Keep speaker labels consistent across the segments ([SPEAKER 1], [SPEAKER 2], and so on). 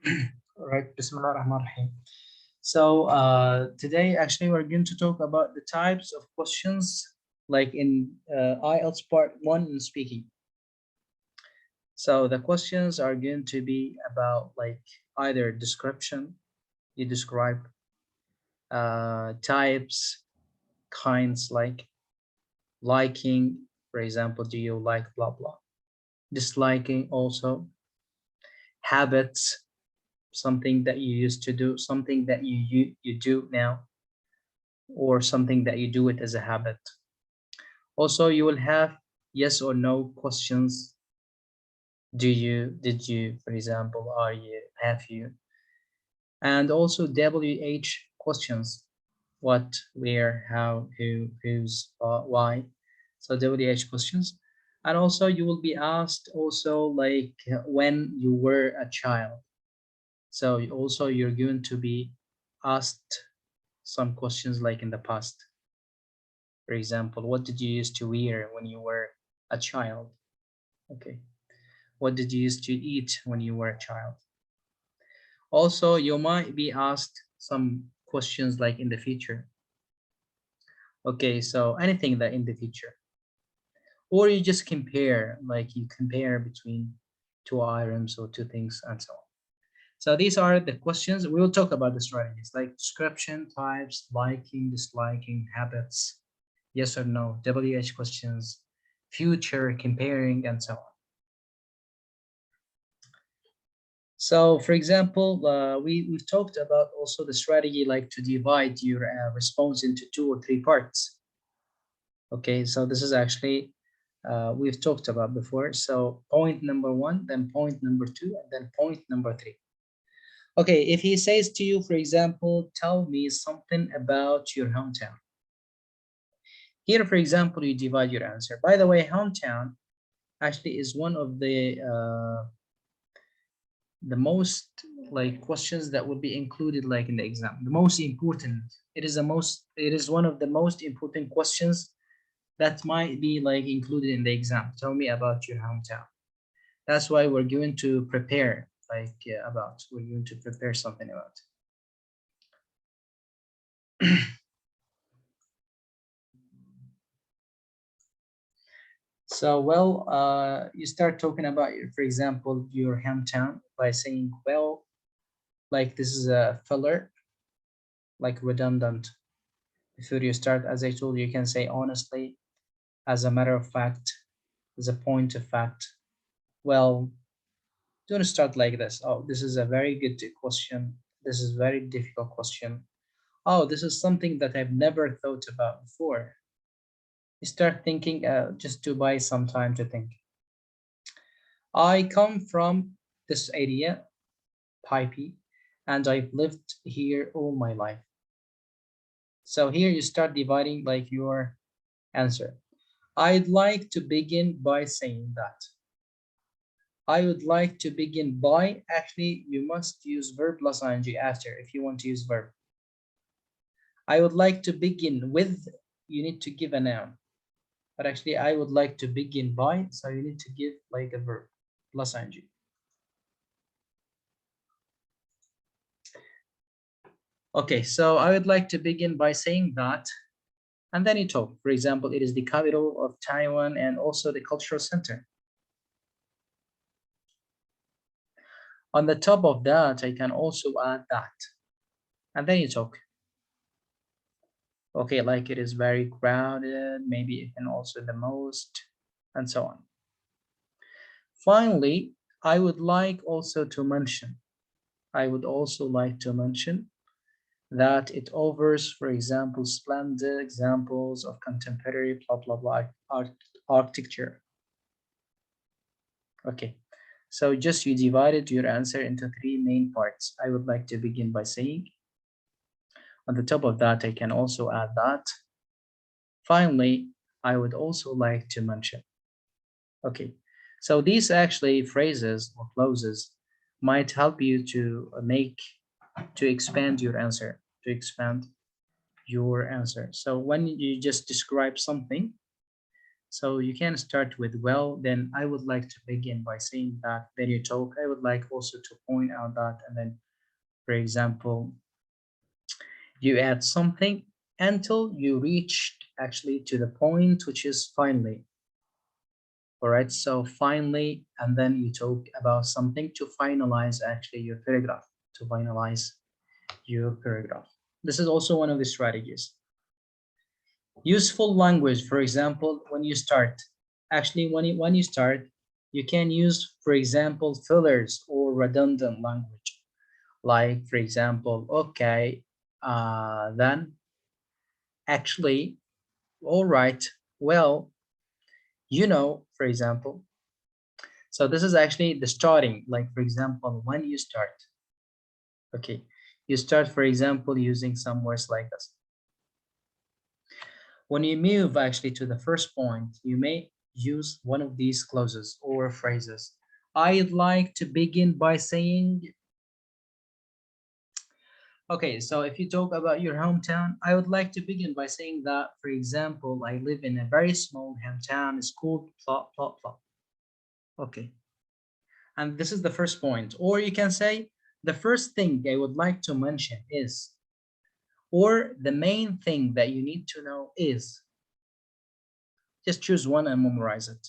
[SPEAKER 1] All right, Bismillah ar-Rahman ar-Rahim. So today, actually, we're going to talk about the types of questions, like in IELTS Part 1 in speaking. So the questions are going to be about like either description, you describe, types, kinds, like liking, for example, do you like blah blah, disliking also, habits, something that you used to do, something that you do now, or something that you do it as a habit. Also, you will have yes or no questions. Do you, did you, for example, are you, have you, and also WH questions. What, where, how, who, whose, why. So WH questions. And also you will be asked also like when you were a child. So also you're going to be asked some questions like in the past. For example, what did you used to wear when you were a child? Okay. What did you used to eat when you were a child? Also, you might be asked some questions like in the future. Okay, so anything that in the future. Or you just compare, like you compare between two items or two things and so on. So these are the questions. We will talk about the strategies like description, types, liking, disliking, habits, yes or no, WH questions, future, comparing, and so on. So for example, we've talked about also the strategy like to divide your response into 2 or 3 parts. Okay, so this is actually we've talked about before. So point number 1, then point number 2, and then point number 3. Okay, if he says to you, for example, tell me something about your hometown. Here, for example, you divide your answer. By the way, hometown actually is one of the most like questions that will be included like in the exam. The most important. It is one of the most important questions that might be like included in the exam. Tell me about your hometown. That's why we're going to prepare like we're going to prepare something about. So, well, you start talking about, your, for example, your hometown by saying, well, like this is a filler, like redundant. Before you start, as I told you, you can say honestly, as a matter of fact, as a point of fact. Well, don't start like this. Oh, this is a very good question. This is very difficult question. Oh, this is something that I've never thought about before. You start thinking just to buy some time to think. I come from this area, Pipey, and I've lived here all my life. So here you start dividing like your answer. I'd like to begin by saying that. I would like to begin by, actually, you must use verb plus ing after if you want to use verb. I would like to begin with, you need to give a noun. But actually, I would like to begin by, so you need to give like a verb plus ing. Okay, so I would like to begin by saying that, and then you talk. For example, it is the capital of Taiwan and also the cultural center. On the top of that, I can also add that, and then you talk. Okay, like it is very crowded, maybe you can also the most, and so on. Finally, I would like also to mention, I would also like to mention that it offers, for example, splendid examples of contemporary blah blah blah architecture. Okay, so just you divided your answer into 3 main parts. I would like to begin by saying, on the top of that, I can also add that. Finally, I would also like to mention. Okay, so these actually phrases or clauses might help you to expand your answer, to expand your answer. So when you just describe something, So you can start with well, then I would like to begin by saying that, then you talk. I would like also to point out that, and then, for example, you add something until you reach actually to the point which is finally. All right, so finally, and then you talk about something to finalize actually your paragraph, to finalize your paragraph. This is also one of the strategies. Useful language, for example, when you start, actually when you start, you can use, for example, fillers or redundant language. Like, for example, okay, then, actually, all right, well, for example. So this is actually the starting, like, for example, when you start, okay, you start, for example, using some words like this. When you move actually to the first point, you may use one of these clauses or phrases. I'd like to begin by saying, okay, so if you talk about your hometown, I would like to begin by saying that, for example, I live in a very small hometown. It's called blah, blah, blah. Okay. And this is the first point. Or you can say, the first thing I would like to mention is, or the main thing that you need to know is. Just choose one and memorize it.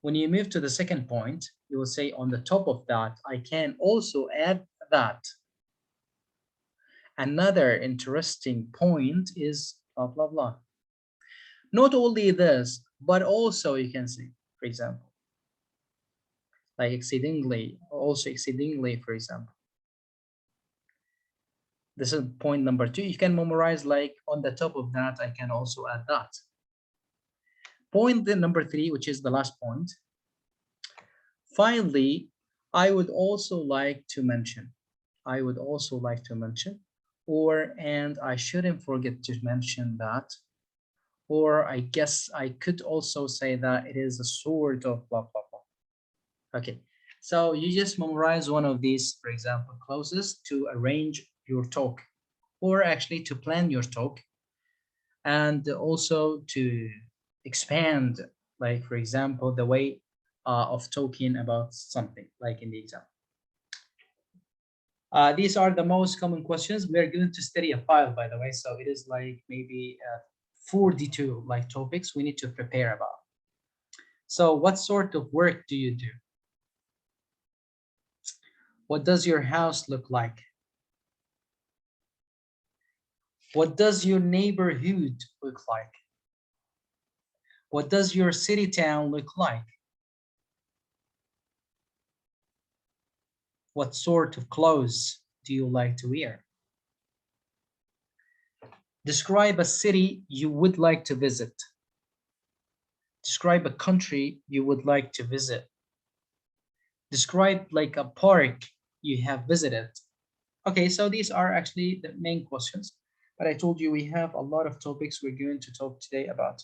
[SPEAKER 1] When you move to the second point, you will say, on the top of that, I can also add that. Another interesting point is blah, blah, blah. Not only this, but also you can say, for example, like exceedingly, also exceedingly, for example. This is point number 2. You can memorize, like, on the top of that, I can also add that. Point number 3, which is the last point. Finally, I would also like to mention, or, and I shouldn't forget to mention that, or I guess I could also say that it is a sort of blah, blah, blah. Okay, so you just memorize one of these, for example, clauses to arrange your talk, or actually to plan your talk, and also to expand, like, for example, the way of talking about something, like in the exam. These are the most common questions. We are going to study a file, by the way, so it is like maybe 42 like topics we need to prepare about. So what sort of work do you do? What does your house look like? What does your neighborhood look like? What does your city town look like? What sort of clothes do you like to wear? Describe a city you would like to visit. Describe a country you would like to visit. Describe like a park you have visited. Okay, so these are actually the main questions. But I told you we have a lot of topics we're going to talk today about.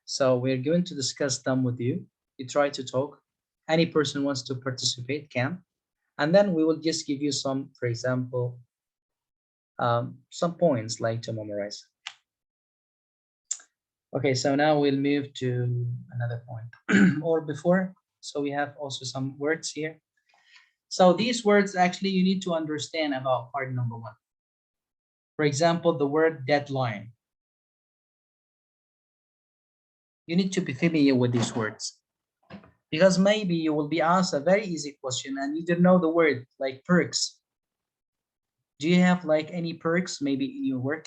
[SPEAKER 1] So we're going to discuss them with you. You try to talk. Any person wants to participate can. And then we will just give you some, for example, some points like to memorize. Okay, so now we'll move to another point or before. So we have also some words here. So these words actually you need to understand about part number 1. For example, the word deadline. You need to be familiar with these words because maybe you will be asked a very easy question and you don't know the word, like perks. Do you have like any perks maybe in your work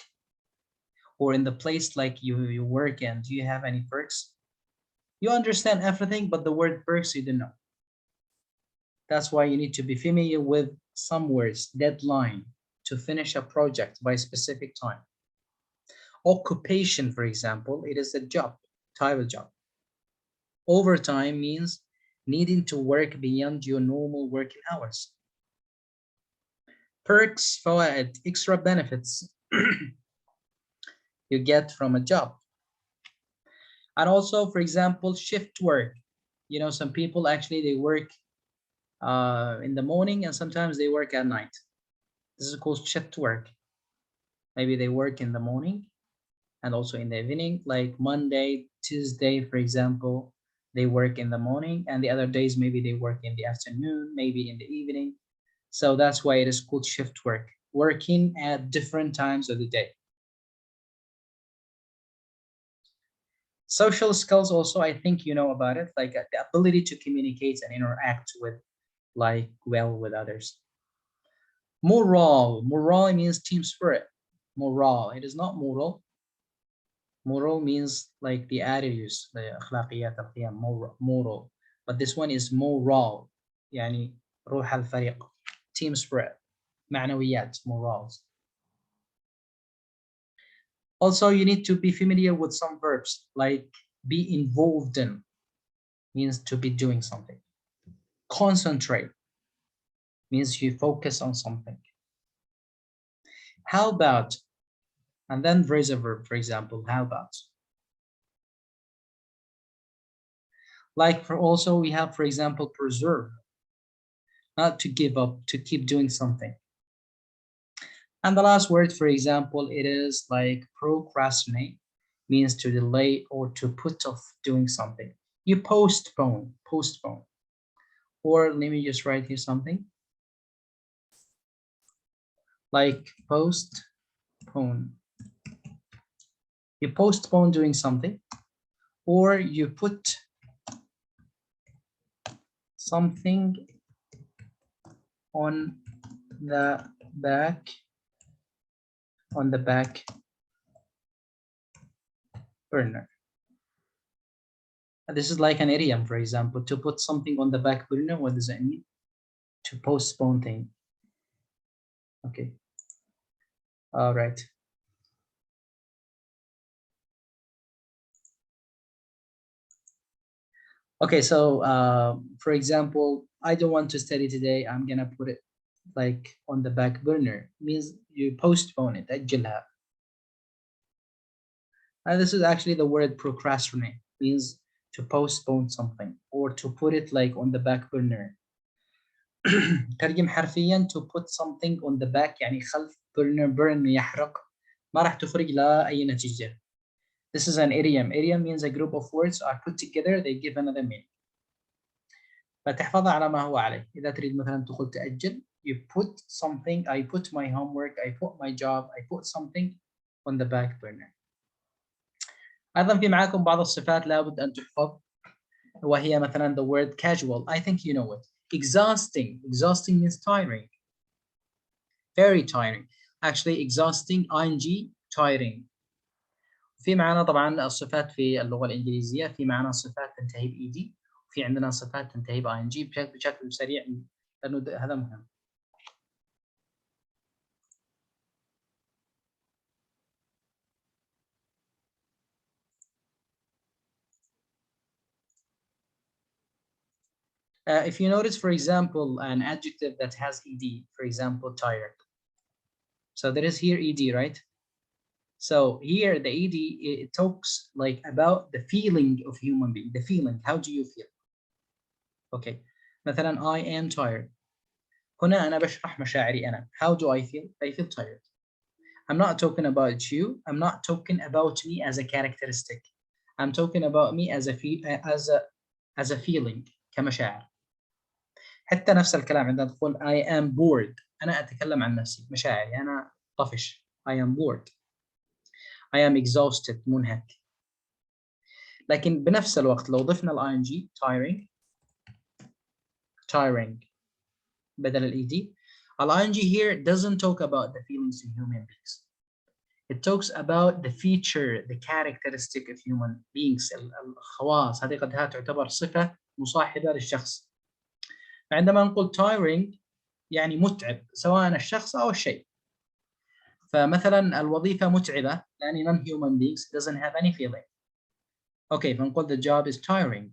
[SPEAKER 1] or in the place like you work in? Do you have any perks? You understand everything, but the word perks you don't know. That's why you need to be familiar with some words. Deadline, to finish a project by a specific time. Occupation, for example, it is a job, title job. Overtime means needing to work beyond your normal working hours. Perks, فوائد, extra benefits you get from a job. And also, for example, shift work. You know, some people actually they work in the morning and sometimes they work at night. This is called shift work. Maybe they work in the morning and also in the evening, like Monday, Tuesday, for example, they work in the morning, and the other days maybe they work in the afternoon, maybe in the evening. So that's why it is called shift work, working at different times of the day. Social skills also, I think you know about it, like the ability to communicate and interact with, like, well with others. Morale means team spirit. Morale, it is not moral. Moral means like the attitudes, the أخلاقيات القيم, moral. But this one is moral, يعني روح الفريق, team spirit, معنويات, morals. Also, you need to be familiar with some verbs, like be involved in, means to be doing something. Concentrate means you focus on something. How about, and then phrase a verb, for example, how about. Like for also we have, for example, preserve, not to give up, to keep doing something. And the last word, for example, it is like procrastinate, means to delay or to put off doing something. You postpone. Or let me just write here something. Like postpone. You postpone doing something, or you put something on the back burner. This is like an idiom, for example, to put something on the back burner. What does that mean? To postpone thing. Okay. All right. Okay, so for example, I don't want to study today. I'm gonna put it like on the back burner. Means you postpone it. أجلها. And this is actually the word procrastinate. Means to postpone something or to put it like on the back burner. ترجم حرفيا to put something on the back, يعني خلف burn يحرق, ما راح تخرج لا أي نتيجة. This is an idiom. Idiom means a group of words are put together, they give another meaning. فتحفظها على ما هو عليه. إذا تريد مثلا تقول تأجل, you put something, I put my homework, I put my job, I put something on the back burner. أيضا في معاكم بعض الصفات لابد أن تحفظ, وهي مثلا the word casual. I think you know it. Exhausting means tiring, very tiring. Actually exhausting, ing, tiring. في معنا طبعا الصفات في اللغة الإنجليزية, في معنا صفات تنتهي بإيدي, وفي عندنا صفات تنتهي بing بشكل سريع لأنه هذا مهم. If you notice, for example, an adjective that has ed, for example, tired. So there is here ed, right? So here the ed, it talks like about the feeling of human being, the feeling. How do you feel? Okay. مثلا I am tired. هنا أنا بشرح مشاعري أنا. How do I feel? I feel tired. I'm not talking about you. I'm not talking about me as a characteristic. I'm talking about me as a feeling, كمشاعر. حتى نفس الكلام عندما تقول I am bored. أنا أتكلم عن نفسي, مشاعري أنا طفش. I am bored. I am exhausted, منهك. لكن بنفس الوقت لو ضفنا ال ing tiring بدل ال ed, ال ing here doesn't talk about the feelings of human beings. It talks about the feature, the characteristic of human beings. الخواص هذه قد تعتبر صفة مصاحبة للشخص. عندما نقول tiring يعني متعب, سواء الشخص أو الشيء. فمثلا الوظيفة متعبة يعني non-human beings doesn't have any feeling. Okay, فنقول the job is tiring.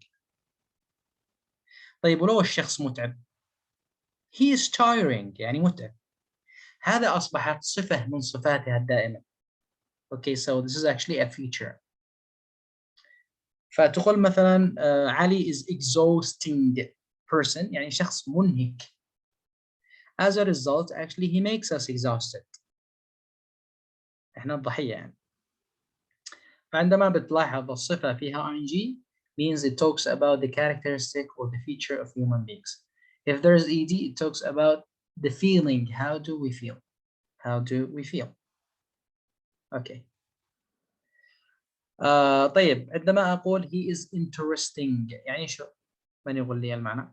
[SPEAKER 1] طيب ولو الشخص متعب, he is tiring يعني متعب. هذا أصبحت صفة من صفاتها الدائمة. Okay, so this is actually a feature. فتقول مثلا علي is exhausting person, يعني شخص منهك. As a result, actually he makes us exhausted. احنا الضحية يعني. فعندما بتلاحظ الصفة فيها ing means it talks about the characteristic or the feature of human beings. If there's ed, it talks about the feeling. How do we feel? How do we feel? Okay. طيب عندما أقول he is interesting يعني شو؟ من يقول لي المعنى؟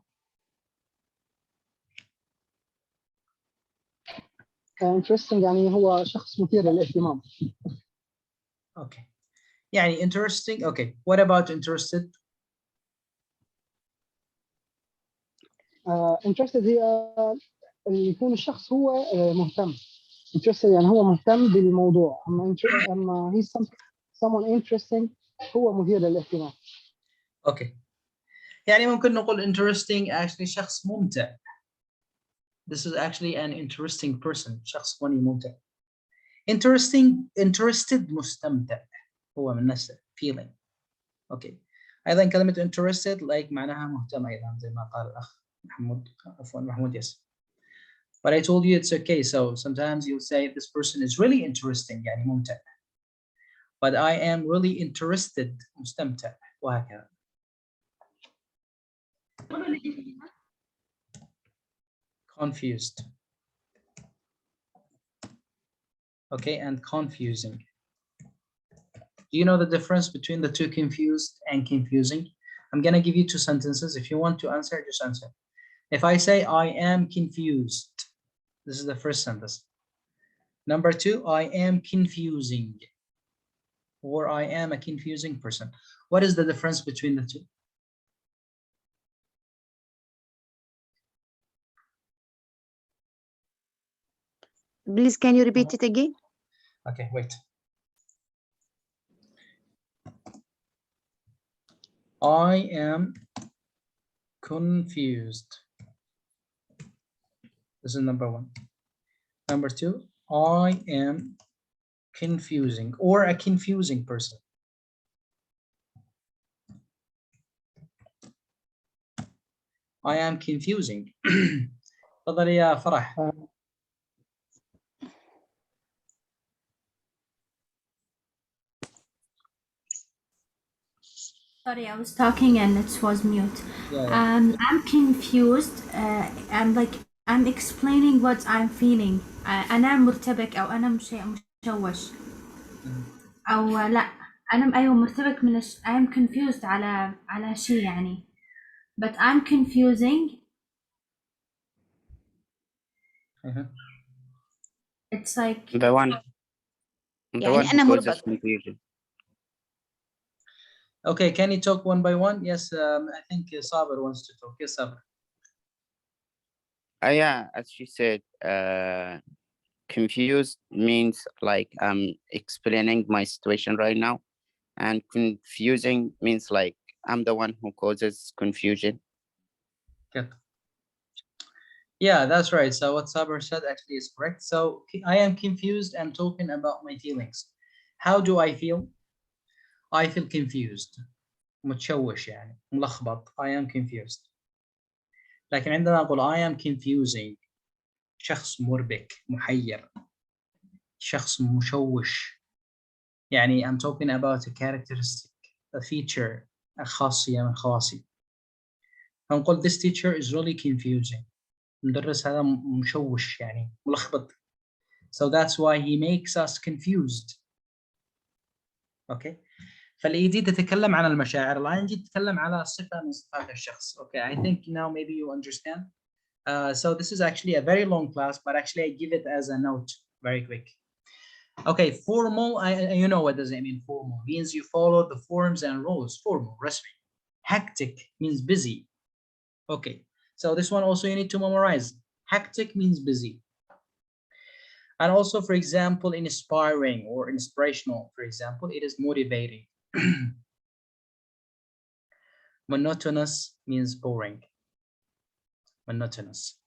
[SPEAKER 2] interesting يعني هو شخص مثير للاهتمام.
[SPEAKER 1] Okay. يعني interesting. Okay. What about interested?
[SPEAKER 2] interested هي اللي يكون الشخص هو مهتم. interested يعني هو مهتم بالموضوع. أما he's someone interesting هو مثير للاهتمام.
[SPEAKER 1] Okay. يعني ممكن نقول interesting actually شخص ممتع. This is actually an interesting person. شخص funny ممتع. interested مستمتع. هو من نفسه feeling. Okay. أيضا كلمة interested like معناها مهتم أيضا زي ما قال الأخ محمود عفوا محمود يس. But I told you it's okay. So sometimes you'll say this person is really interesting يعني ممتع. But I am really interested مستمتع وهكذا. Confused. Okay, and confusing. Do you know the difference between the two, confused and confusing? I'm gonna give you two sentences. If you want to answer, just answer. If I say I am confused, this is the first sentence. Number two, I am confusing, or I am a confusing person. What is the difference between the two?
[SPEAKER 3] Please, can you repeat it again?
[SPEAKER 1] Okay, wait. I am confused. This is number one. Number two, I am confusing or a confusing person. I am confusing. تفضل يا فرح.
[SPEAKER 4] Sorry, I was talking and it was mute.
[SPEAKER 1] Yeah.
[SPEAKER 4] I'm confused. I'm explaining what I'm feeling. أنا مرتبك أو أنا مشوش. أو لا أنا أيوة مرتبك من I'm confused على شيء يعني. But I'm confusing. It's like
[SPEAKER 5] the one
[SPEAKER 3] يعني أنا
[SPEAKER 5] who causes
[SPEAKER 3] مربك.
[SPEAKER 5] confusion.
[SPEAKER 1] Okay, can you talk one by one? Yes, I think Saber wants to talk. Yes, Saber.
[SPEAKER 5] Yeah, as she said, confused means like I'm explaining my situation right now, and confusing means like I'm the one who causes confusion.
[SPEAKER 1] Good. Yeah, that's right. So what Saber said actually is correct. So I am confused and talking about my feelings. How do I feel? I feel confused. متشوش يعني ملخبط. I am confused. لكن عندما أقول I am confusing شخص مربك محير شخص مشوش يعني I'm talking about a characteristic, a feature, خاصية من خواصي. هنقول this teacher is really confusing. المدرس هذا مشوش يعني ملخبط. So that's why he makes us confused. Okay. فالإيدي تتكلم عن المشاعر. الآن نجي تتكلم على صفة من صفات الشخص. Okay, I think now maybe you understand. So this is actually a very long class, but actually I give it as a note very quick. Okay, formal, you know what does it mean? Formal means you follow the forms and rules. Formal, رسمي. Hectic means busy. Okay, so this one also you need to memorize. Hectic means busy. And also, for example, inspiring or inspirational, for example, it is motivating. Monotonous means boring. Monotonous,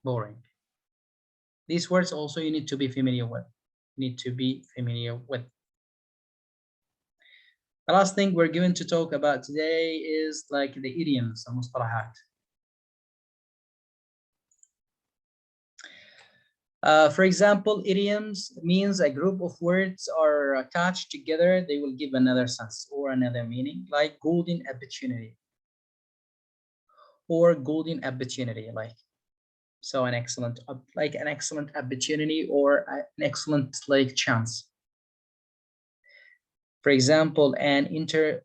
[SPEAKER 1] boring. These words also you need to be familiar with. The last thing we're going to talk about today is like the idioms, المصطلحات. For example, idioms means a group of words are attached together. They will give another sense or another meaning, like golden opportunity or golden opportunity, like so an excellent, like an excellent opportunity or an excellent like chance. For example, an internship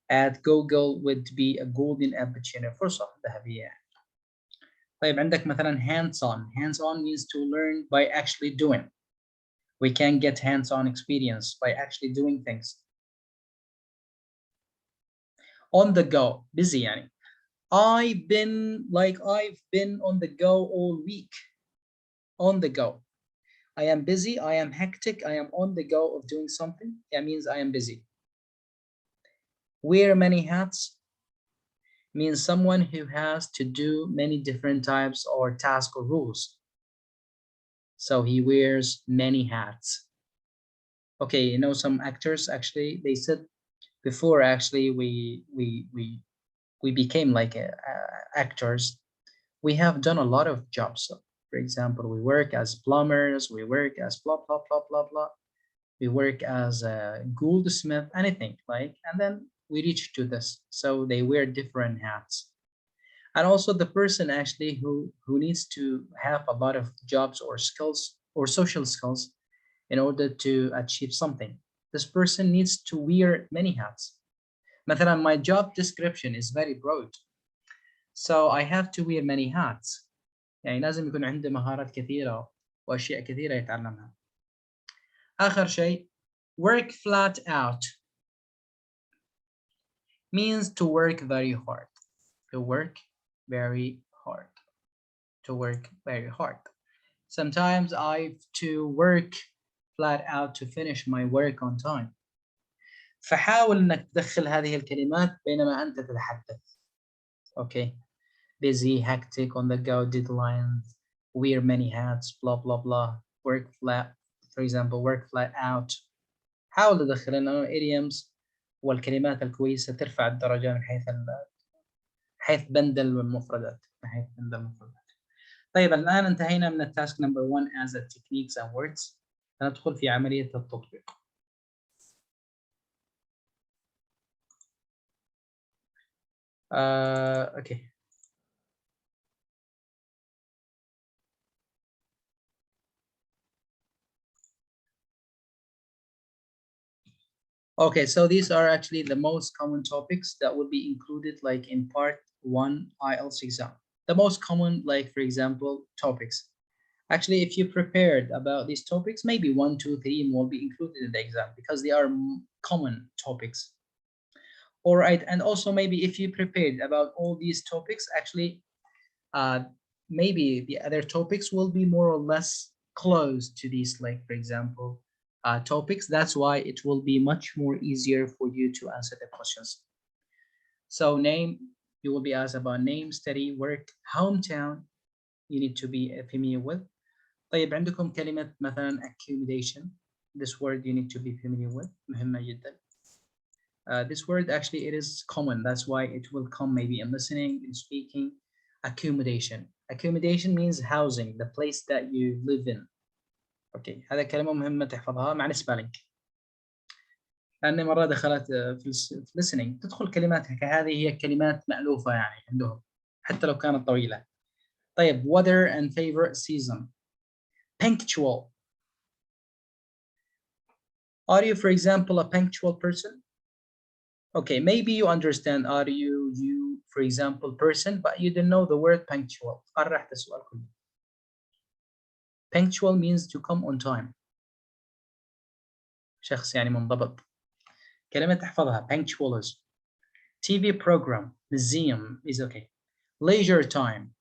[SPEAKER 1] at Google would be a golden opportunity. فرصة ذهبية. طيب عندك مثلا hands-on. Hands-on means to learn by actually doing. We can get hands-on experience by actually doing things. On the go, busy يعني. I've been on the go all week. On the go. I am busy, I am hectic, I am on the go of doing something. That means I am busy. Wear many hats means someone who has to do many different types or tasks or rules. So he wears many hats. Okay, you know, some actors actually, they said before actually we became like actors, we have done a lot of jobs. So, for example, we work as plumbers, we work as blah blah blah blah blah, we work as a goldsmith, anything like, and then we reach to this. So they wear different hats. And also the person actually who needs to have a lot of jobs or skills or social skills in order to achieve something. This person needs to wear many hats. مثلا, my job description is very broad, so I have to wear many hats. يعني لازم يكون عنده مهارات كثيرة وأشياء كثيرة يتعلمها. آخر شيء, work flat out means to work very hard. To work very hard. To work very hard. Sometimes I have to work flat out to finish my work on time. فحاول انك تدخل هذه الكلمات بينما انت تتحدث. Okay. Busy, hectic, on the go, deadlines, wear many hats, blah blah blah. Work flat, for example, work flat out. حاول تدخل انه idioms والكلمات الكويسة ترفع الدرجة من حيث بند المفردات. طيب الآن انتهينا من التاسك نمبر 1 as a techniques and words. ندخل في عملية التطبيق. Okay. Okay, so these are actually the most common topics that would be included like in part 1 IELTS exam. The most common, like for example, topics. Actually, if you prepared about these topics, maybe 1, 2, 3 will be included in the exam because they are common topics. All right, and also maybe if you prepared about all these topics, actually, maybe the other topics will be more or less close to these, like for example, topics. That's why it will be much more easier for you to answer the questions. So name, you will be asked about name, study, work, hometown, you need to be familiar with. طيب عندكم كلمة مثلا accommodation. This word you need to be familiar with. مهمة جدا. This word actually it is common. That's why it will come maybe in listening, in speaking. Accommodation. Accommodation means housing, the place that you live in. Okay, هذا كلمة مهمة تحفظها مع السبيلنج. لأن مرة دخلت في listening تدخل كلمات هذه هي كلمات مألوفة يعني عندهم حتى لو كانت طويلة. طيب weather and favorite season. Punctual. Are you, for example, a punctual person? Okay, maybe you understand are you, for example, person, but you don't know the word punctual. قرحت السؤال كله. Punctual means to come on time. شخص يعني منضبط. كلمة تحفظها punctual is. TV program, museum is okay. Leisure time.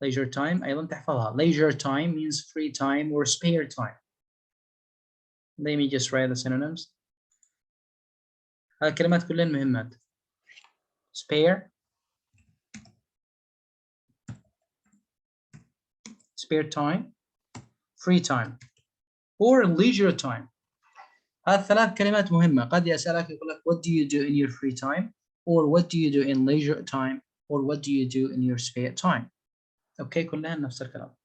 [SPEAKER 1] Leisure time أيضا تحفظها. Leisure time means free time or spare time. Let me just write the synonyms. الكلمات كلها مهمات. Spare time, free time, or leisure time. هذه ثلاث كلمات مهمة. قد يسألك يقول لك what do you do in your free time, or what do you do in leisure time, or what do you do in your spare time. اوكي كلها نفس الكلام.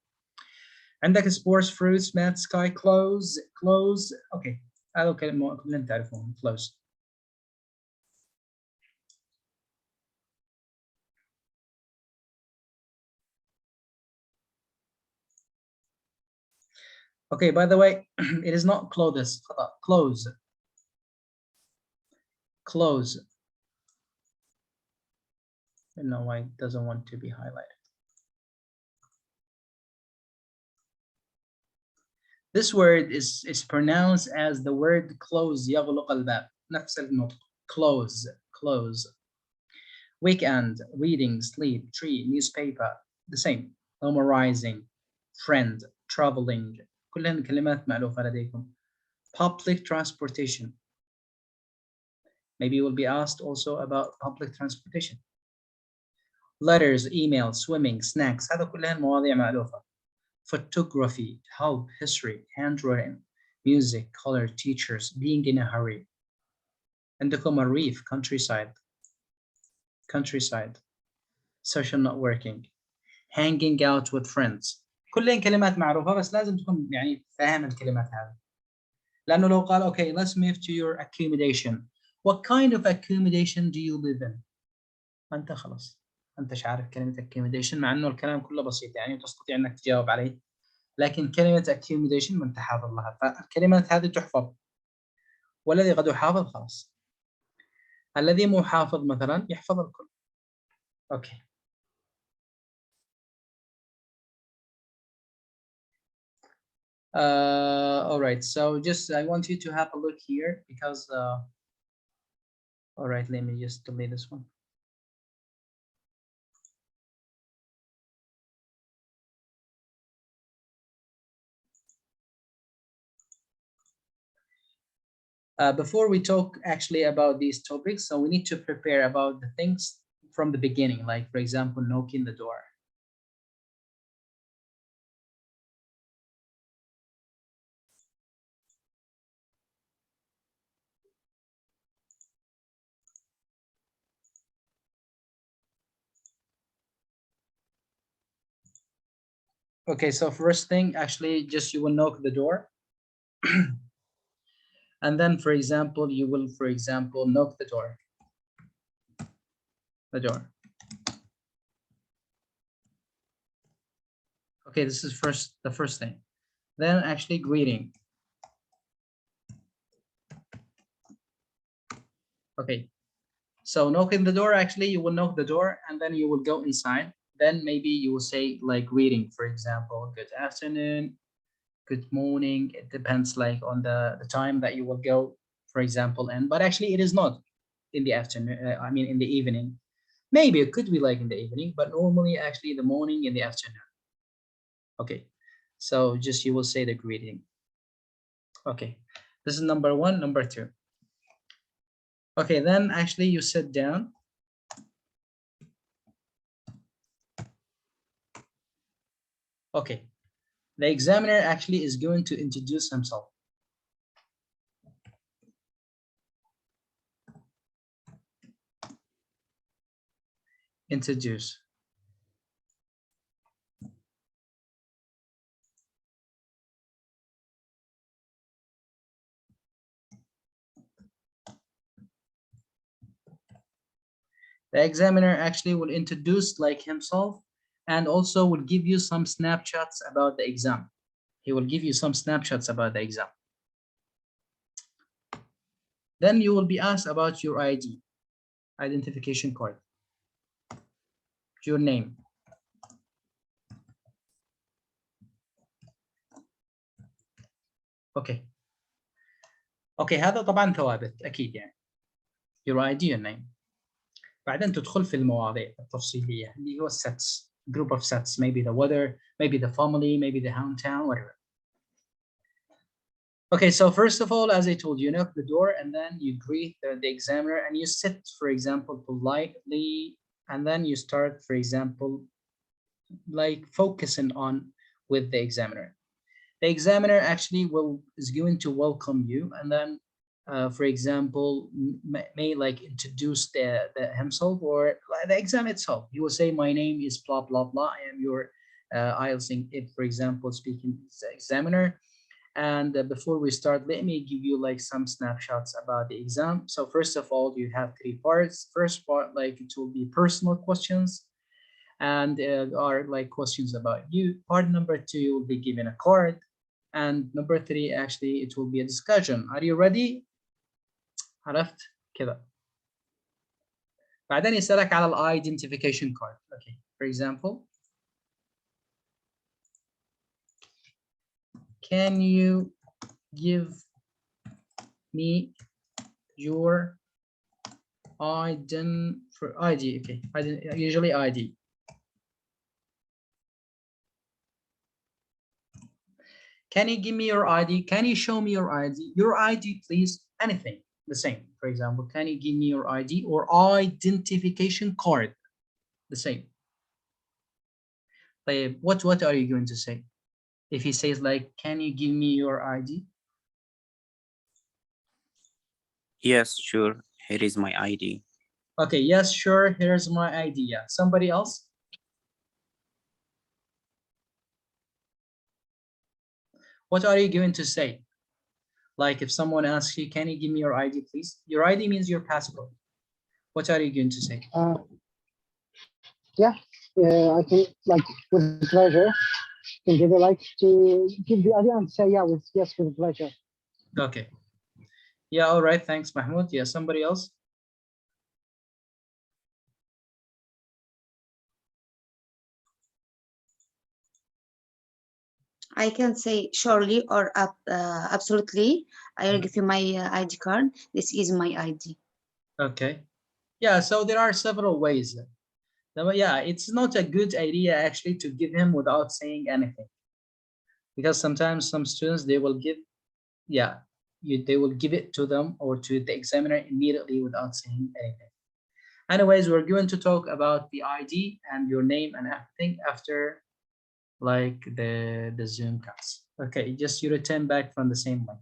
[SPEAKER 1] عندك sports, fruits, math, sky, clothes. اوكي هذا كلنا تعرفون clothes. Okay, by the way, it is not clothes. Clothes. Clothes. I don't know why it doesn't want to be highlighted. This word is pronounced as the word close. يغلق الباب. نفس النطق. Close. Weekend, reading, sleep, tree, newspaper. The same. Memorizing, friend, traveling. كلهن كلمات مألوفة لديكم. Public transportation. Maybe you will be asked also about public transportation. Letters, email, swimming, snacks. هذا كلهن مواضيع مألوفة. Photography, help, history, handwriting, music, color, teachers, being in a hurry. عندكم الريف, countryside, social networking, hanging out with friends. كلهن كلمات معروفة بس لازم تكون يعني فاهم الكلمات هذه. لأنه لو قال okay, let's move to your accommodation. What kind of accommodation do you live in? أنت خلاص أنتش عارف كلمة accommodation مع إنه الكلام كله بسيط يعني وتستطيع إنك تجاوب عليه. لكن كلمة accommodation ما أنت حافظ لها فالكلمات هذه تحفظ. والذي قد يحافظ خلاص. الذي مو حافظ مثلا يحفظ الكل. Okay. All right, so just I want you to have a look here because all right, let me just delete this one. Before we talk actually about these topics, so we need to prepare about the things from the beginning, like for example, knocking the door. Okay, so first thing, actually, just you will knock the door. And then, for example, you will, for example, knock the door. Okay, this is the first thing. Then actually greeting. Okay, so knocking the door, actually, you will knock the door and then you will go inside. Then maybe you will say like greeting, for example, good afternoon, good morning. It depends like on the time that you will go, for example, and but actually it is not in the afternoon. I mean, in the evening. Maybe it could be like in the evening, but normally actually the morning in the afternoon. Okay, so just you will say the greeting. Okay, this is number one. Number two. Okay, then actually you sit down. Okay, the examiner actually is going to introduce himself. Introduce. The examiner actually will introduce like himself and also will give you some snapshots about the exam. He will give you some snapshots about the exam. Then you will be asked about your ID, identification card, your name. Okay. Okay, هذا طبعا ثوابت أكيد يعني. Your ID and name. بعدين تدخل في المواضيع التفصيلية اللي هو sets, group of sets, maybe the weather, maybe the family, maybe the hometown, whatever. Okay, so first of all, as I told you, knock the door and then you greet the examiner and you sit, for example, politely, and then you start, for example, like focusing on with the examiner. The examiner actually is going to welcome you, and then for example, may like introduce himself or the exam itself. He will say, my name is blah, blah, blah. I am your IELTS, for example, speaking examiner. And before we start, let me give you like some snapshots about the exam. So first of all, you have 3 parts. First part, like it will be personal questions and are like questions about you. Part number 2, you will be given a card. And number 3, actually, it will be a discussion. Are you ready? عرفت كذا. بعدين يسألك على ال identification card. Okay, for example, can you give me your ID? Okay, usually ID. Can you give me your ID? Can you show me your ID? Your ID, please. Anything. The same. For example, can you give me your ID or identification card? The same. Like, what are you going to say? If he says like, can you give me your ID?
[SPEAKER 5] Yes, sure. Here is my ID.
[SPEAKER 1] Okay, yes, sure. Here's my ID. Yeah. Somebody else? What are you going to say? Like if someone asks you, can you give me your ID, please? Your ID means your passport. What are you going to say?
[SPEAKER 2] Yeah, I think like with pleasure. Can give it like to give the idea and say yes with pleasure.
[SPEAKER 1] Okay. Yeah, all right. Thanks, Mahmoud. Yeah, somebody else?
[SPEAKER 3] I can say surely or absolutely. I will give you my ID card. This is my ID.
[SPEAKER 1] Okay. Yeah, so there are several ways. Yeah, it's not a good idea actually to give him without saying anything. Because sometimes some students, they will give, they will give it to them or to the examiner immediately without saying anything. Anyways, we're going to talk about the ID and your name and everything after like the Zoom class. Okay, just you return back from the same link.